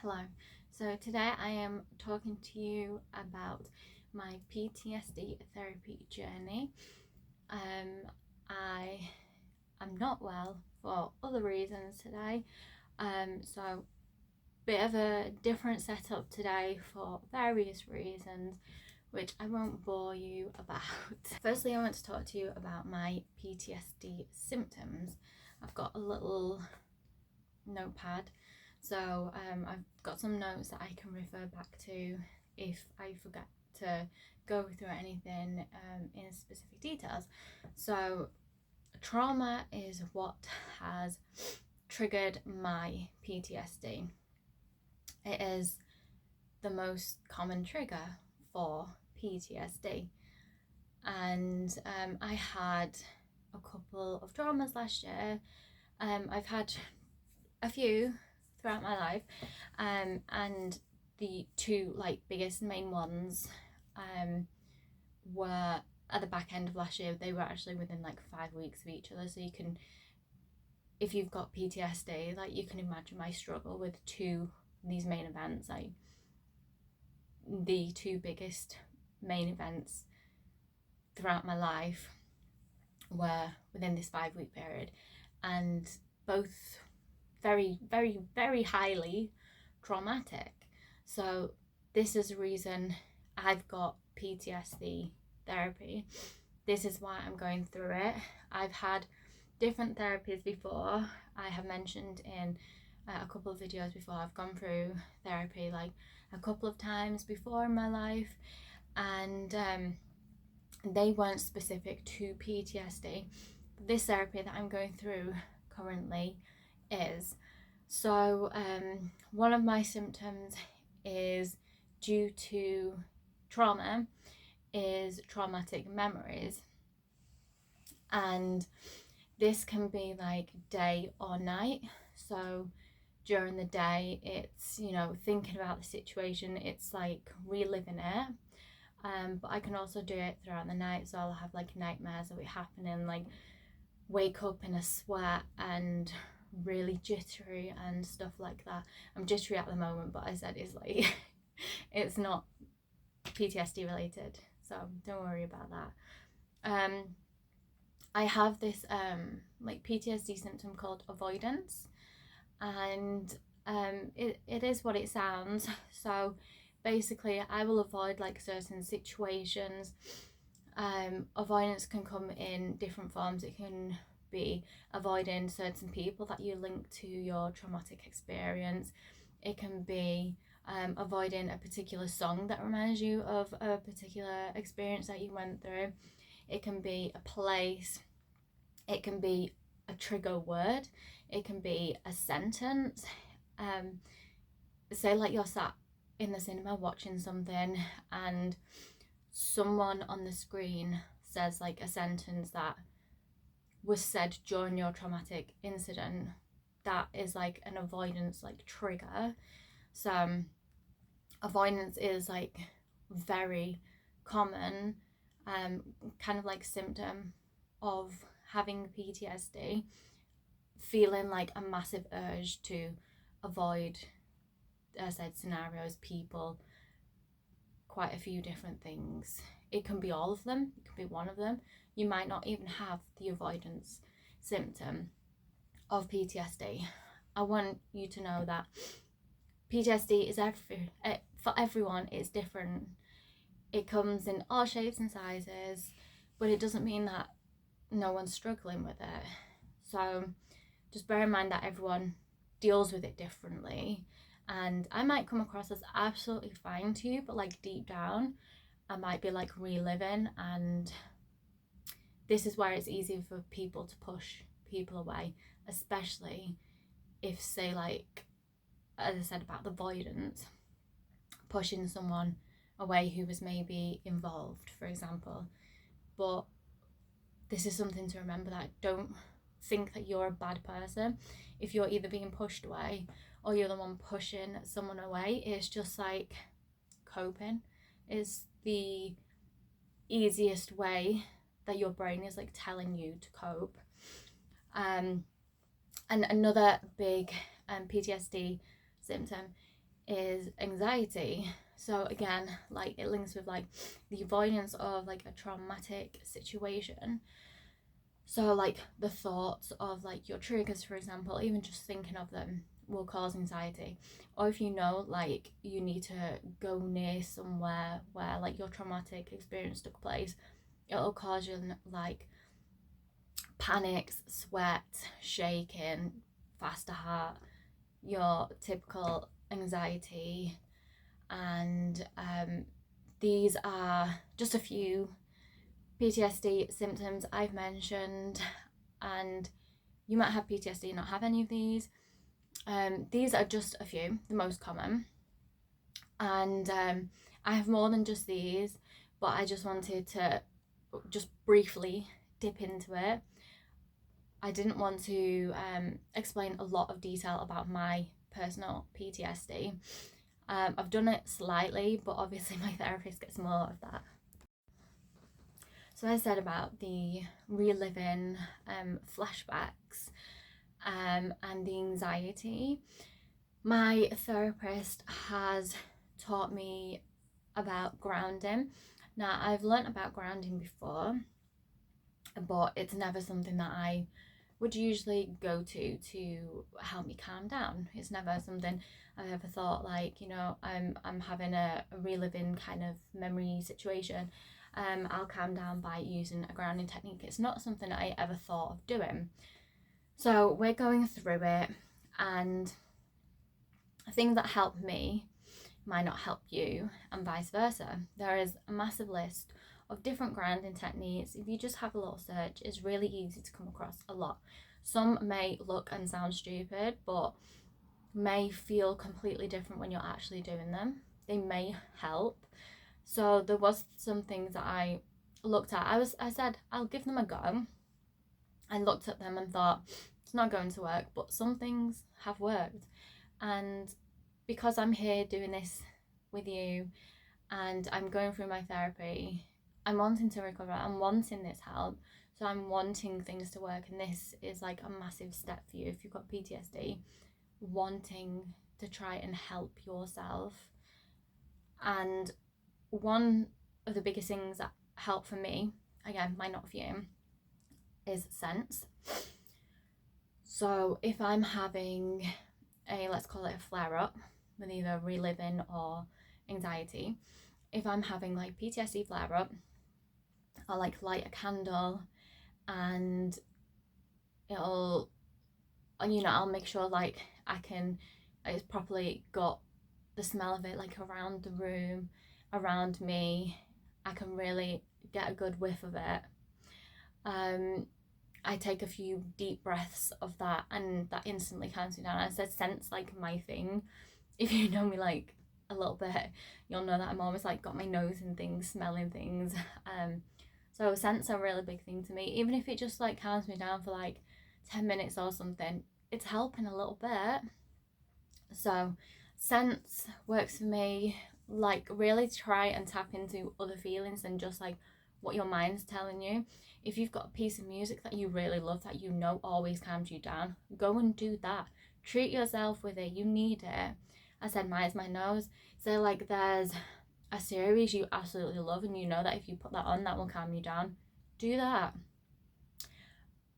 Hello. So today I am talking to you about my PTSD therapy journey. I am not well for other reasons today. So bit of a different setup today for various reasons, which I won't bore you about. Firstly, I want to talk to you about my PTSD symptoms. I've got a little notepad, so I've got some notes that I can refer back to if I forget to go through anything in specific details. So trauma is what has triggered my PTSD. It is the most common trigger for PTSD, and I had a couple of traumas last year. I've had a few throughout my life, and the two biggest main ones were at the back end of last year. They were actually within 5 weeks of each other, so you can, if you've got PTSD, you can imagine my struggle with these main events. The two biggest main events throughout my life were within this 5-week period, and both very, very, very highly traumatic. So this is the reason I've got PTSD therapy. This is why I'm going through it. I've had different therapies before. I have mentioned in a couple of videos before, I've gone through therapy a couple of times before in my life, and they weren't specific to PTSD. This therapy that I'm going through currently is. So one of my symptoms is due to trauma, is traumatic memories, and this can be day or night. So during the day, it's thinking about the situation, it's reliving it, but I can also do it throughout the night. So I'll have nightmares of it happening, wake up in a sweat and really jittery and stuff like that. I'm jittery at the moment, but I said it's it's not PTSD related, so don't worry about that. I have this PTSD symptom called avoidance, and it is what it sounds. So basically I will avoid certain situations. Avoidance can come in different forms. It can be avoiding certain people that you link to your traumatic experience. It can be avoiding a particular song that reminds you of a particular experience that you went through. It can be a place. It can be a trigger word. It can be a sentence. Say you're sat in the cinema watching something and someone on the screen says a sentence that was said during your traumatic incident. That is an avoidance trigger. So avoidance is very common kind of symptom of having PTSD, feeling a massive urge to avoid said scenarios, people, quite a few different things. It can be all of them, it can be one of them. You might not even have the avoidance symptom of PTSD. I want you to know that PTSD is for everyone, it's different. It comes in all shapes and sizes, but it doesn't mean that no one's struggling with it. So just bear in mind that everyone deals with it differently, and I might come across as absolutely fine to you, but deep down I might be reliving, and this is where it's easy for people to push people away, especially if, say, as I said about the avoidance, pushing someone away who was maybe involved, for example. But this is something to remember, that don't think that you're a bad person if you're either being pushed away or you're the one pushing someone away. It's just coping is the easiest way that your brain is telling you to cope. And another big PTSD symptom is anxiety. So again, like it links with like the avoidance of like a traumatic situation. So like the thoughts of like your triggers, for example, even just thinking of them will cause anxiety. Or if you know like you need to go near somewhere where like your traumatic experience took place, it'll cause you like panics, sweat, shaking, faster heart, your typical anxiety. And these are just a few PTSD symptoms I've mentioned, and you might have PTSD and not have any of these. These are just a few, the most common, and I have more than just these, but I just wanted to just briefly dip into it. I didn't want to explain a lot of detail about my personal PTSD. I've done it slightly, but obviously my therapist gets more of that. So I said about the reliving flashbacks and the anxiety. My therapist has taught me about grounding. Now, I've learnt about grounding before, but it's never something that I would usually go to help me calm down. It's never something I've ever thought like, you know, I'm having a reliving kind of memory situation. I'll calm down by using a grounding technique. It's not something I ever thought of doing. So we're going through it, and things that help me might not help you, and vice versa. There is a massive list of different grounding techniques. If you just have a little search, it's really easy to come across a lot. Some may look and sound stupid, but may feel completely different when you're actually doing them. They may help. So there was some things that I looked at. I said I'll give them a go. I looked at them and thought it's not going to work, but some things have worked. And because I'm here doing this with you and I'm going through my therapy, I'm wanting to recover, I'm wanting this help, so I'm wanting things to work, and this is like a massive step for you if you've got PTSD, wanting to try and help yourself. And one of the biggest things that help for me, again, might not for you, is sense. So if I'm having let's call it a flare up with either reliving or anxiety, if I'm having like PTSD flare up, I'll like light a candle, and it'll, you know, I'll make sure like it's properly got the smell of it like around the room, around me. I can really get a good whiff of it. I take a few deep breaths of that, and that instantly calms me down. I said scent's like my thing. If you know me like a little bit, you'll know that I'm always like got my nose in things, smelling things. So scents are a really big thing to me. Even if it just like calms me down for like 10 minutes or something, it's helping a little bit. So scents works for me. Like really try and tap into other feelings than just like what your mind's telling you. If you've got a piece of music that you really love, that you know always calms you down, go and do that. Treat yourself with it. You need it. I said mine's my nose. So like there's a series you absolutely love and you know that if you put that on, that will calm you down. Do that.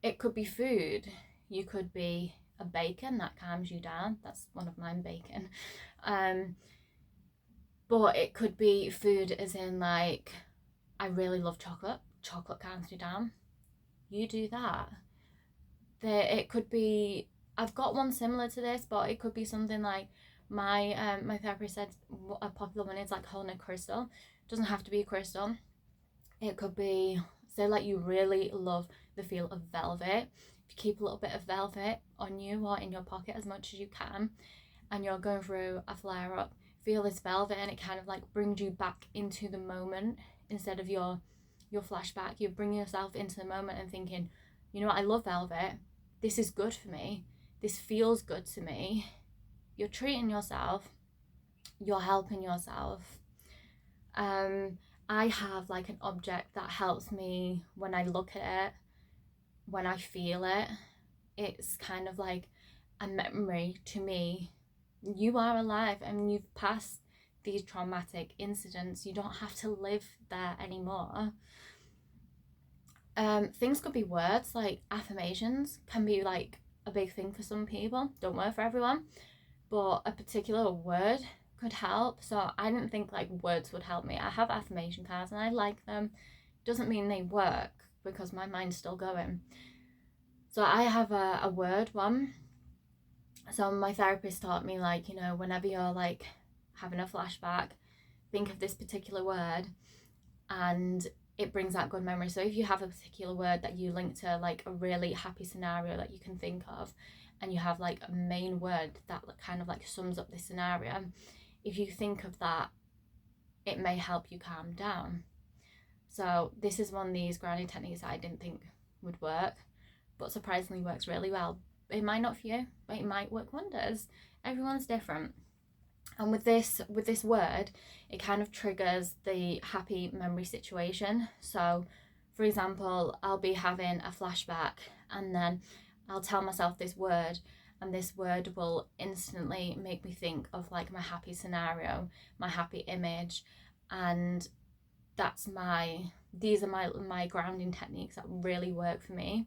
It could be food. You could be a bacon that calms you down. That's one of mine, bacon. But it could be food as in like, I really love chocolate. Chocolate calms me down. You do that. It could be, I've got one similar to this, but it could be something like my therapist said a popular one is like holding a crystal. It doesn't have to be a crystal. It could be, say like you really love the feel of velvet. If you keep a little bit of velvet on you or in your pocket as much as you can, and you're going through a flare up, feel this velvet and it kind of like brings you back into the moment instead of your flashback. You bring yourself into the moment and thinking, you know what, I love velvet. This is good for me. This feels good to me. You're treating yourself. You're helping yourself. I have like an object that helps me when I look at it, when I feel it. It's kind of like a memory to me You are alive and you've passed these traumatic incidents. You don't have to live there anymore. Things could be words, like affirmations can be like a big thing for some people, don't work for everyone, but a particular word could help. So I didn't think like words would help me. I have affirmation cards and I like them. Doesn't mean they work because my mind's still going. So I have a word one. So my therapist taught me, like, you know, whenever you're like having a flashback, think of this particular word and it brings out good memories. So if you have a particular word that you link to like a really happy scenario that you can think of, and you have like a main word that kind of like sums up this scenario, if you think of that, it may help you calm down. So this is one of these grounding techniques that I didn't think would work, but surprisingly works really well. It might not for you, but it might work wonders. Everyone's different. And with this word, it kind of triggers the happy memory situation. So for example, I'll be having a flashback and then I'll tell myself this word, and this word will instantly make me think of like my happy scenario, my happy image. And these are my grounding techniques that really work for me.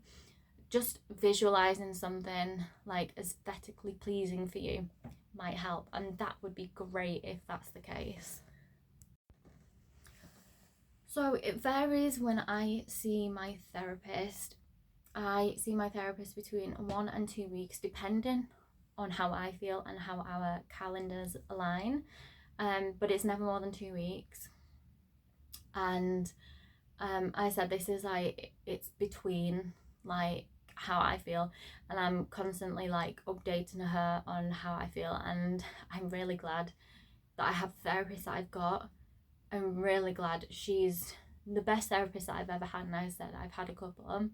Just visualizing something like aesthetically pleasing for you might help, and that would be great if that's the case. So it varies when I see my therapist. I see my therapist between 1 and 2 weeks, depending on how I feel and how our calendars align. But it's never more than 2 weeks. And I said this is like, it's between like how I feel, and I'm constantly like updating her on how I feel. And I'm really glad that I have the therapist that I've got. I'm really glad she's the best therapist that I've ever had, and I said I've had a couple.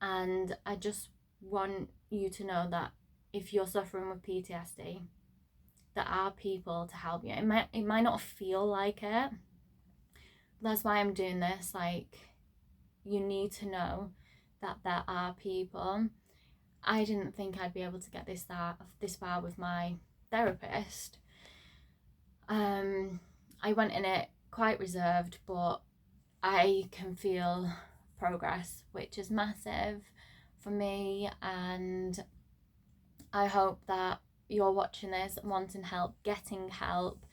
And I just want you to know that if you're suffering with PTSD, there are people to help you. It might not feel like it. That's why I'm doing this. Like, you need to know that there are people. I didn't think I'd be able to get this far with my therapist. I went in it quite reserved, but I can feel progress, which is massive for me. And I hope that you're watching this wanting help, getting help.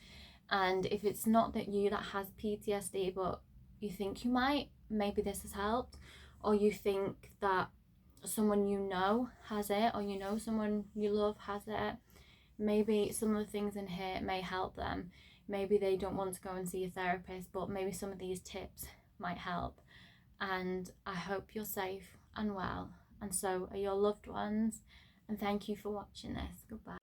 And if it's not that has PTSD, but you think you might, maybe this has helped, or you think that someone you know has it, or you know someone you love has it, maybe some of the things in here may help them. Maybe they don't want to go and see a therapist, but maybe some of these tips might help. And I hope you're safe and well, and so are your loved ones. And thank you for watching this. Goodbye.